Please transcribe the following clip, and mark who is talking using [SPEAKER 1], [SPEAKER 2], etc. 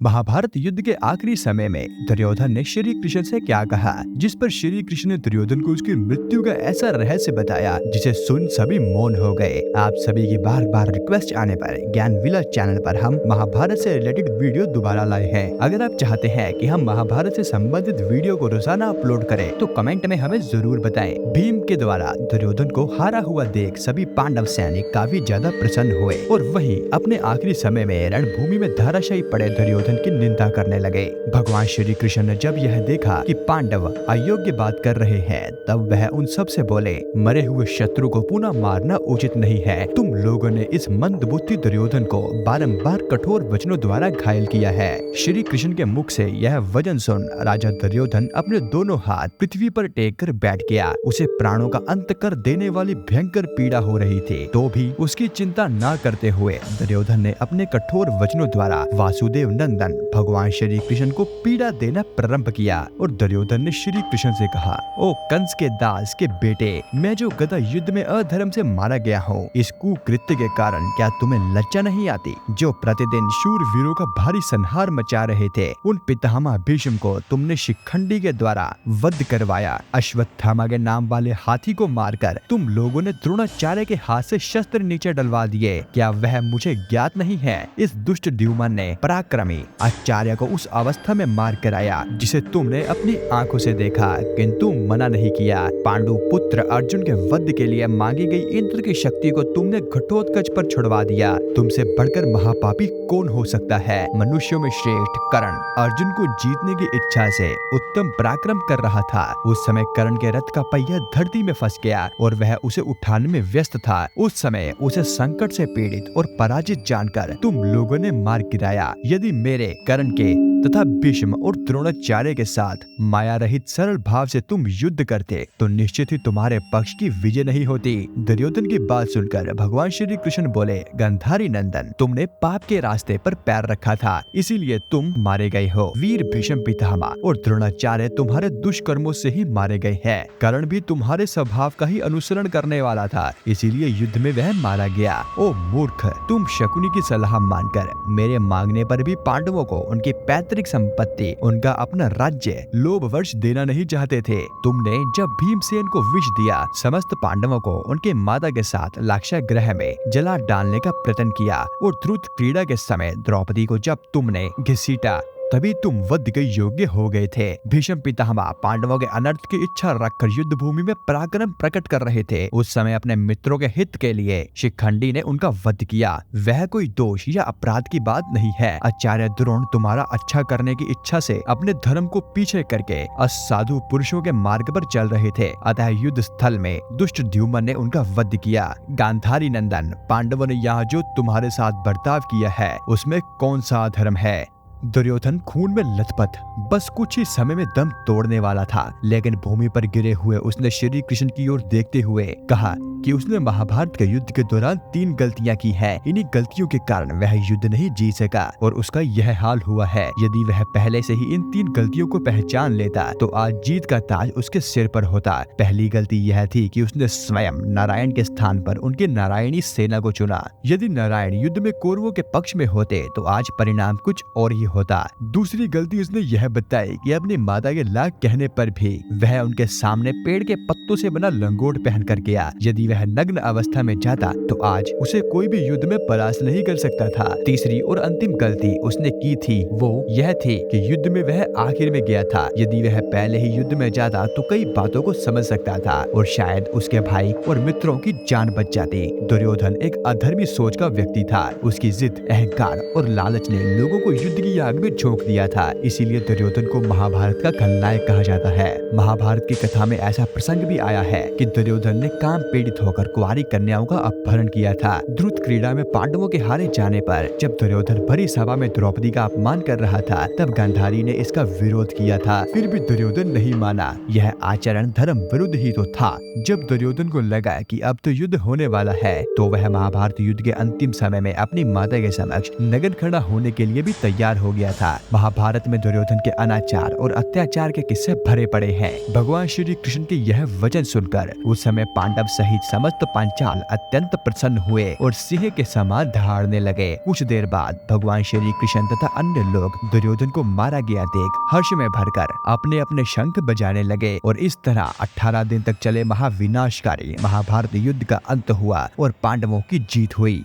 [SPEAKER 1] महाभारत युद्ध के आखिरी समय में दुर्योधन ने श्री कृष्ण से क्या कहा, जिस पर श्री कृष्ण ने दुर्योधन को उसकी मृत्यु का ऐसा रहस्य बताया जिसे सुन सभी मौन हो गए। आप सभी की बार बार रिक्वेस्ट आने पर ज्ञान विला चैनल पर हम महाभारत से रिलेटेड वीडियो दोबारा लाए हैं। अगर आप चाहते हैं कि हम महाभारत से संबंधित वीडियो को रोजाना अपलोड करें तो कमेंट में हमें जरूर बताएं। भीम के द्वारा दुर्योधन को हारा हुआ देख सभी पांडव सैनिक काफी ज्यादा प्रसन्न हुए और वहीं अपने आखिरी समय में रणभूमि में धराशायी पड़े दुर्योधन की निंदा करने लगे। भगवान श्री कृष्ण ने जब यह देखा कि पांडव अयोग्य बात कर रहे हैं, तब वह उन सब से बोले, मरे हुए शत्रु को पुनः मारना उचित नहीं है। तुम लोगों ने इस मंदबुद्धि दुर्योधन को बारंबार कठोर वचनों द्वारा घायल किया है। श्री कृष्ण के मुख से यह वचन सुन राजा दुर्योधन अपने दोनों हाथ पृथ्वी पर टेक कर बैठ गया। उसे प्राणों का अंत कर देने वाली भयंकर पीड़ा हो रही थी, तो भी उसकी चिंता न करते हुए दुर्योधन ने अपने कठोर वचनों द्वारा वासुदेव नंदन भगवान श्री कृष्ण को पीड़ा देना प्रारंभ किया और दुर्योधन ने श्री कृष्ण से कहा, ओ कंस के दास के बेटे, मैं जो गदा युद्ध में अधर्म से मारा गया हूँ, इस कुकृत्य के कारण क्या तुम्हें लज्जा नहीं आती? जो प्रतिदिन शूर वीरों का भारी संहार मचा रहे थे, उन पितामह भीष्म को तुमने शिखंडी के द्वारा वध करवाया। अश्वत्थामा के नाम वाले हाथी को मारकर तुम लोगों ने द्रोणाचार्य के हाथ से शस्त्र नीचे डलवा दिए। क्या वह मुझे ज्ञात नहीं है? इस दुष्ट द्युमन ने पराक्रमी आचार्य को उस अवस्था में मार कर आया जिसे तुमने अपनी आंखों से देखा, किंतु मना नहीं किया। पांडु पुत्र अर्जुन के वध के लिए मांगी गई इंद्र की शक्ति को तुमने घटोत्कच पर छुड़वा दिया। तुमसे बढ़कर महापापी कौन हो सकता है? मनुष्यों में श्रेष्ठ कर्ण अर्जुन को जीतने की इच्छा से उत्तम पराक्रम कर रहा था। उस समय कर्ण के रथ का पहिया धरती में फंस गया और वह उसे उठाने में व्यस्त था। उस समय उसे संकट से पीड़ित और पराजित जानकर तुम लोगों ने मार गिराया। यदि मेरे कर्ण के तथा भीष्म और द्रोणाचार्य के साथ माया रहित सरल भाव से तुम युद्ध करते तो निश्चित ही तुम्हारे पक्ष की विजय नहीं होती। दुर्योधन की बात सुनकर भगवान श्री कृष्ण बोले, गंधारी नंदन, तुमने पाप के रास्ते पर पैर रखा था, इसीलिए तुम मारे गए हो। वीर भीष्म पितामह और द्रोणाचार्य तुम्हारे दुष्कर्मों से ही मारे गए हैं। कर्ण भी तुम्हारे स्वभाव का ही अनुसरण करने वाला था, इसीलिए युद्ध में वह मारा गया। ओ मूर्ख, तुम शकुनी की सलाह मानकर मेरे मांगने पर भी पांडवों को उनकी पैतृक संपत्ति, उनका अपना राज्य लोभवश देना नहीं चाहते थे। तुमने जब भीमसेन को विष दिया, समस्त पांडवों को उनके माता के साथ लाक्षागृह में जला डालने का प्रयत्न किया और द्रुत क्रीड़ा के समय द्रौपदी को जब तुमने घसीटा, तभी तुम वध के योग्य हो गए थे। भीष्म पितामह पांडवों के अनर्थ की इच्छा रखकर युद्ध भूमि में पराक्रम प्रकट कर रहे थे। उस समय अपने मित्रों के हित के लिए शिखंडी ने उनका वध किया। वह कोई दोष या अपराध की बात नहीं है। आचार्य द्रोण तुम्हारा अच्छा करने की इच्छा से अपने धर्म को पीछे करके असाधु पुरुषों के मार्ग पर चल रहे थे, अतः युद्ध स्थल में दुष्ट द्युमन ने उनका वध किया। गांधारी नंदन, पांडवों ने यहाँ जो तुम्हारे साथ बर्ताव किया है उसमें कौन सा अधर्म है? दुर्योधन खून में लथपथ बस कुछ ही समय में दम तोड़ने वाला था, लेकिन भूमि पर गिरे हुए उसने श्री कृष्ण की ओर देखते हुए कहा कि उसने महाभारत के युद्ध के दौरान 3 गलतियां की है। इन्हीं गलतियों के कारण वह युद्ध नहीं जीत सका और उसका यह हाल हुआ है। यदि वह पहले से ही इन 3 गलतियों को पहचान लेता तो आज जीत का ताज उसके सिर पर होता। पहली गलती यह थी कि उसने स्वयं नारायण के स्थान पर उनकी नारायणी सेना को चुना। यदि नारायण युद्ध में कौरवों के पक्ष में होते तो आज परिणाम कुछ और ही होता। दूसरी गलती उसने यह बताई कि अपनी माता के लाख कहने पर भी वह उनके सामने पेड़ के पत्तों से बना लंगोट पहन कर गया। यदि वह नग्न अवस्था में जाता तो आज उसे कोई भी युद्ध में परास्त नहीं कर सकता था। तीसरी और अंतिम गलती उसने की थी वो यह थी कि युद्ध में वह आखिर में गया था। यदि वह पहले ही युद्ध में जाता तो कई बातों को समझ सकता था और शायद उसके भाई और मित्रों की जान बच जाती। दुर्योधन एक अधर्मी सोच का व्यक्ति था। उसकी जिद, अहंकार और लालच ने लोगों को युद्ध की आग में झोंक दिया था। इसीलिए दुर्योधन को महाभारत का खलनायक कहा जाता है। महाभारत की कथा में ऐसा प्रसंग भी आया है कि दुर्योधन ने काम पीड़ित होकर कुंवारी कन्याओं का अपहरण किया था। द्रुत क्रीड़ा में पांडवों के हारे जाने पर जब दुर्योधन भरी सभा में द्रौपदी का अपमान कर रहा था, तब गांधारी ने इसका विरोध किया था। फिर भी दुर्योधन नहीं माना। यह आचरण धर्म विरुद्ध ही तो था। जब दुर्योधन को लगा कि अब तो युद्ध होने वाला है, तो वह महाभारत युद्ध के अंतिम समय में अपनी माता के समक्ष नग्न खड़ा होने के लिए भी तैयार हो गया था। महाभारत में दुर्योधन के अनाचार और अत्याचार के किस्से भरे पड़े हैं। भगवान श्री कृष्ण के यह वचन सुनकर उस समय पांडव सहित समस्त पांचाल अत्यंत प्रसन्न हुए और सिंह के समान दहाड़ने लगे। कुछ देर बाद भगवान श्री कृष्ण तथा अन्य लोग दुर्योधन को मारा गया देख हर्ष में भरकर अपने अपने शंख बजाने लगे और इस तरह 18 दिन तक चले महाविनाशकारी महाभारत युद्ध का अंत हुआ और पांडवों की जीत हुई।